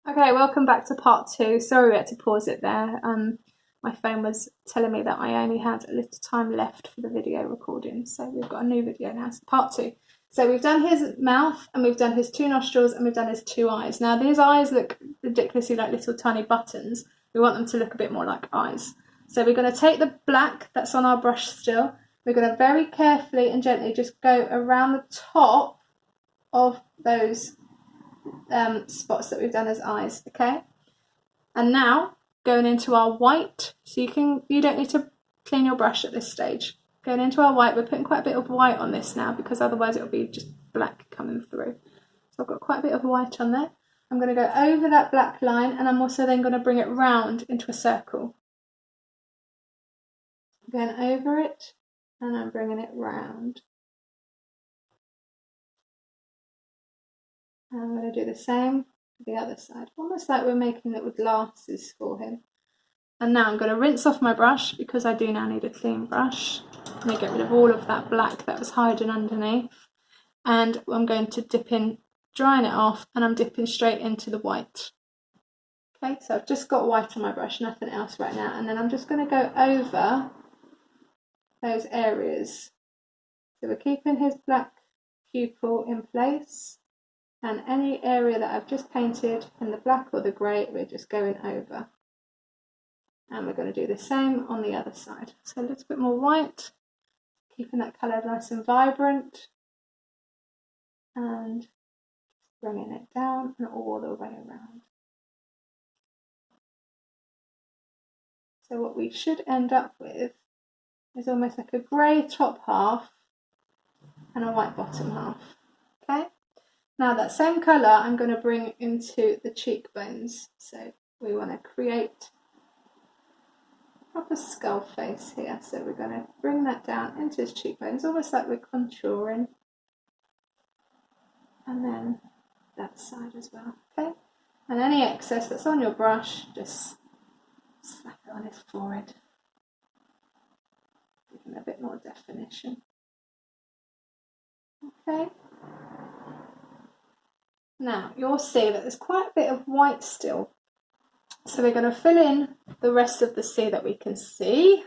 Okay, welcome back to part two. Sorry we had to pause it there. My phone was telling me that I only had a little time left for the video recording, so we've got a new video now. So part two. So we've done his mouth, and we've done his two nostrils, and we've done his two eyes. Now these eyes look ridiculously like little tiny buttons. We want them to look a bit more like eyes. So we're going to take the black that's on our brush still. We're going to very carefully and gently just go around the top of those spots that we've done as eyes, okay? And now going into our white, so you don't need to clean your brush at this stage. Going into our white, we're putting quite a bit of white on this now because otherwise it'll be just black coming through. So I've got quite a bit of white on there. I'm going to go over that black line, and I'm also then going to bring it round into a circle. Going over it, and I'm bringing it round. And I'm going to do the same for the other side, almost like we're making little glasses for him. And now I'm going to rinse off my brush because I do now need a clean brush. I'm going to get rid of all of that black that was hiding underneath. And I'm going to dip in, drying it off, and I'm dipping straight into the white. Okay, so I've just got white on my brush, nothing else right now. And then I'm just going to go over those areas. So we're keeping his black pupil in place. And any area that I've just painted in the black or the grey, we're just going over. And we're going to do the same on the other side. So a little bit more white, keeping that colour nice and vibrant. And bringing it down and all the way around. So what we should end up with is almost like a grey top half and a white bottom half. Okay? Now that same colour I'm going to bring into the cheekbones. So we want to create a proper skull face here. So we're going to bring that down into his cheekbones, almost like we're contouring. And then that side as well, okay? And any excess that's on your brush, just slap it on his forehead. Give him a bit more definition. Okay? Now, you'll see that there's quite a bit of white still. So we're going to fill in the rest of the C that we can see.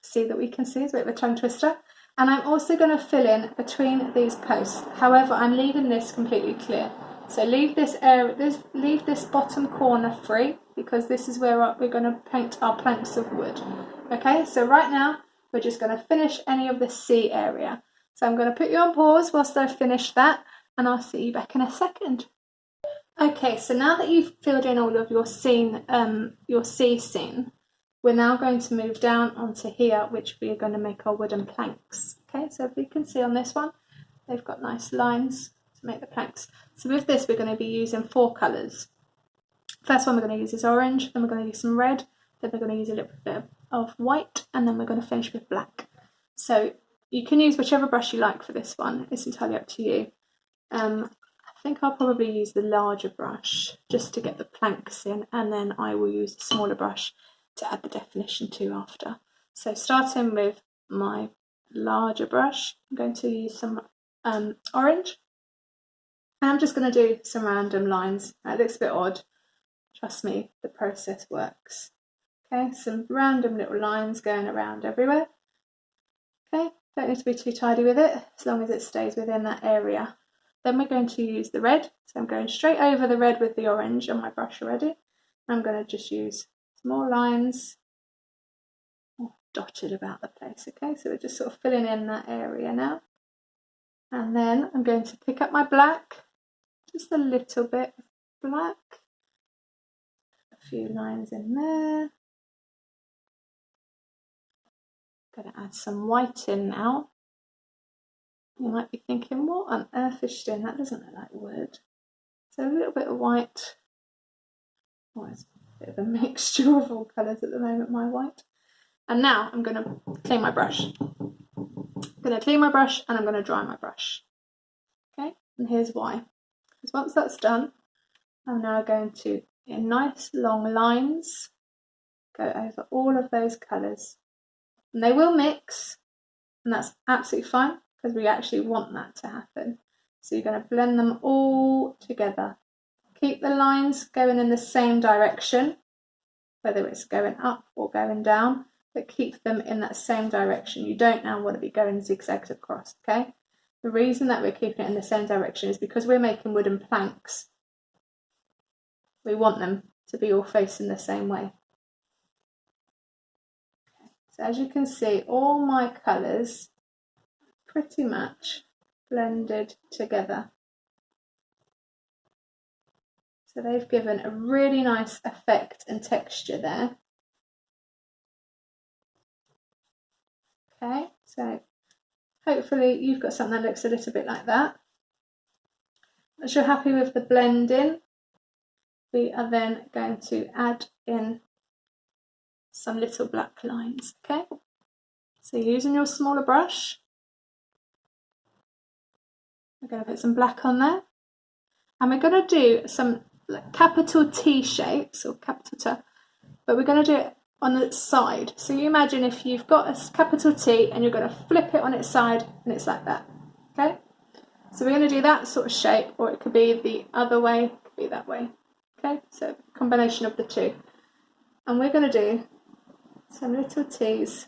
C that we can see is a bit of a tongue twister. And I'm also going to fill in between these posts. However, I'm leaving this completely clear. So leave this area, leave this bottom corner free, because this is where we're going to paint our planks of wood. Okay, so right now we're just going to finish any of the C area. So I'm going to put you on pause whilst I finish that, and I'll see you back in a second. Okay, so now that you've filled in all of your scene, your C scene, we're now going to move down onto here, which we are going to make our wooden planks. Okay, so if you can see on this one, they've got nice lines to make the planks. So with this, we're going to be using 4 colours. First one we're going to use is orange, then we're going to use some red, then we're going to use a little bit of white, and then we're going to finish with black. So you can use whichever brush you like for this one. It's entirely up to you. I think I'll probably use the larger brush just to get the planks in, and then I will use the smaller brush to add the definition to after. So starting with my larger brush, I'm going to use some orange. And I'm just going to do some random lines. It looks a bit odd. Trust me, the process works. Okay, some random little lines going around everywhere. Okay, don't need to be too tidy with it, as long as it stays within that area. Then we're going to use the red. So I'm going straight over the red with the orange on my brush already. I'm going to just use small lines dotted about the place. Okay, so we're just sort of filling in that area now. And then I'm going to pick up my black, just a little bit of black, a few lines in there. I'm going to add some white in now. You might be thinking, what on earth is she doing? That doesn't look like wood. So a little bit of white. Oh, it's a bit of a mixture of all colours at the moment, my white. And now I'm going to clean my brush. I'm going to clean my brush and I'm going to dry my brush. Okay, and here's why. Because once that's done, I'm now going to, in nice long lines, go over all of those colours. And they will mix, and that's absolutely fine, because we actually want that to happen. So you're going to blend them all together. Keep the lines going in the same direction, whether it's going up or going down, but keep them in that same direction. You don't now want to be going zigzags across, okay? The reason that we're keeping it in the same direction is because we're making wooden planks. We want them to be all facing the same way. Okay. So as you can see, all my colours pretty much blended together. So they've given a really nice effect and texture there. Okay, so hopefully you've got something that looks a little bit like that. Once you're happy with the blending, we are then going to add in some little black lines, okay? So using your smaller brush, we're going to put some black on there. And we're going to do some capital T shapes, or capital T, but we're going to do it on the side. So you imagine if you've got a capital T and you're going to flip it on its side and it's like that, okay? So we're going to do that sort of shape, or it could be the other way, it could be that way, okay? So combination of the two. And we're going to do some little T's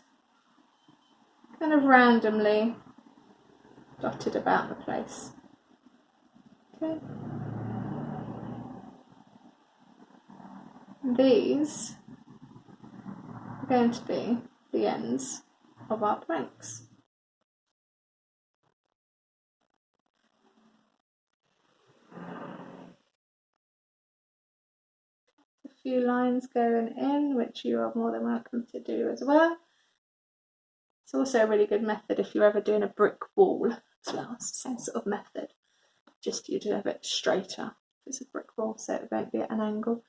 kind of randomly dotted about the place, okay? These are going to be the ends of our planks. A few lines going in, which you are more than welcome to do as well. It's also a really good method if you're ever doing a brick wall as well. It's the same sort of method, just you do a bit straighter. It's a brick wall, so it won't be at an angle.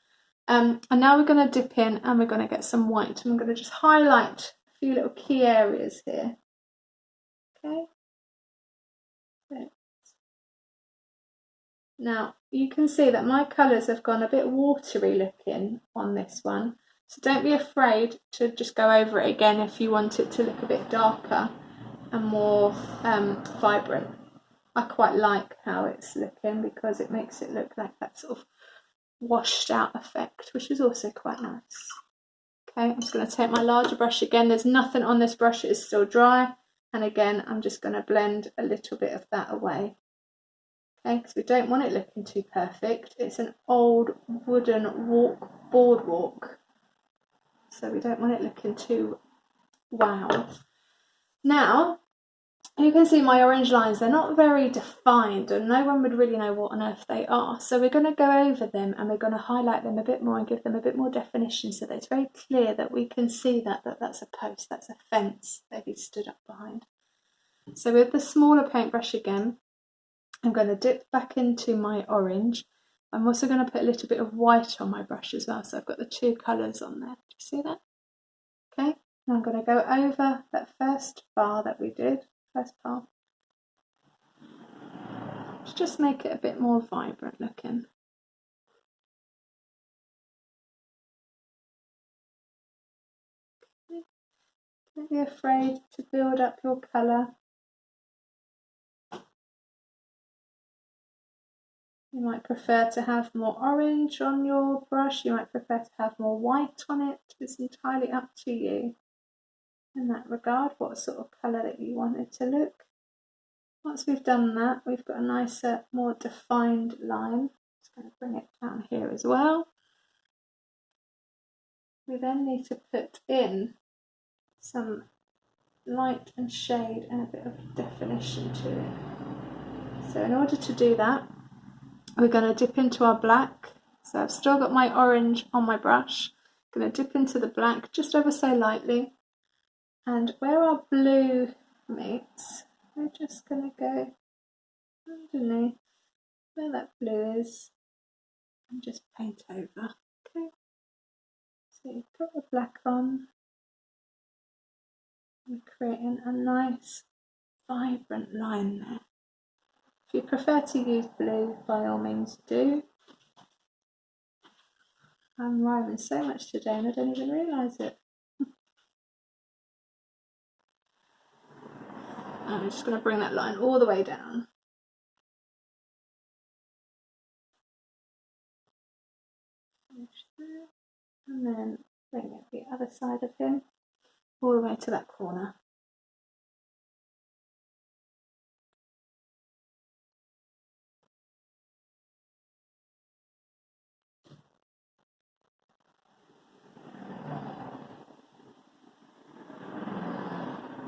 And now we're going to dip in and we're going to get some white. I'm going to just highlight a few little key areas here. Okay. So, now you can see that my colours have gone a bit watery looking on this one. So don't be afraid to just go over it again if you want it to look a bit darker and more vibrant. I quite like how it's looking because it makes it look like that sort of washed out effect, which is also quite nice. Okay, I'm just going to take my larger brush again. There's nothing on this brush, it is still dry. And again, I'm just going to blend a little bit of that away. Okay, because we don't want it looking too perfect. It's an old wooden boardwalk. So we don't want it looking too wow. Now, you can see my orange lines, they're not very defined and no one would really know what on earth they are. So we're going to go over them and we're going to highlight them a bit more and give them a bit more definition so that it's very clear that we can see that that's a post, that's a fence that he stood up behind. So with the smaller paintbrush again, I'm going to dip back into my orange. I'm also going to put a little bit of white on my brush as well. So I've got the two colours on there. Do you see that? Okay, now I'm going to go over that first bar that we did. First part, to just make it a bit more vibrant looking. Don't be afraid to build up your colour. You might prefer to have more orange on your brush, you might prefer to have more white on it. It's entirely up to you in that regard, what sort of colour that you want it to look. Once we've done that, we've got a nicer, more defined line. Just going to bring it down here as well. We then need to put in some light and shade and a bit of definition to it. So in order to do that, we're going to dip into our black. So I've still got my orange on my brush. I'm going to dip into the black just ever so lightly. And where our blue meets, we're just going to go underneath where that blue is and just paint over. Okay. So you've got the black on. We're creating a nice vibrant line there. If you prefer to use blue, by all means do. I'm rhyming so much today and I don't even realise it. I'm just going to bring that line all the way down. finish there, and then bring it the other side of him all the way to that corner.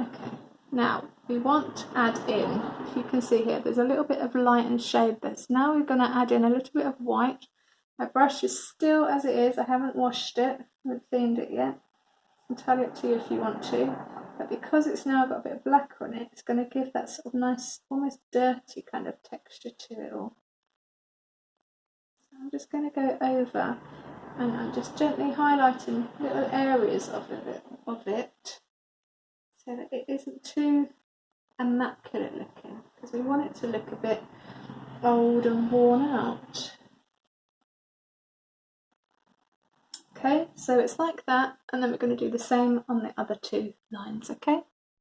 Okay, now we want to add in, if you can see here, there's a little bit of light and shade there. So now we're going to add in a little bit of white. My brush is still as it is, I haven't washed it, I haven't cleaned it yet. It's entirely up to you if you want to, but because it's now got a bit of black on it, it's going to give that sort of nice, almost dirty kind of texture to it all. So I'm just going to go over and I'm just gently highlighting little areas of it so that it isn't too immaculate looking, because we want it to look a bit old and worn out. Okay, so it's like that, and then we're going to do the same on the other two lines, okay?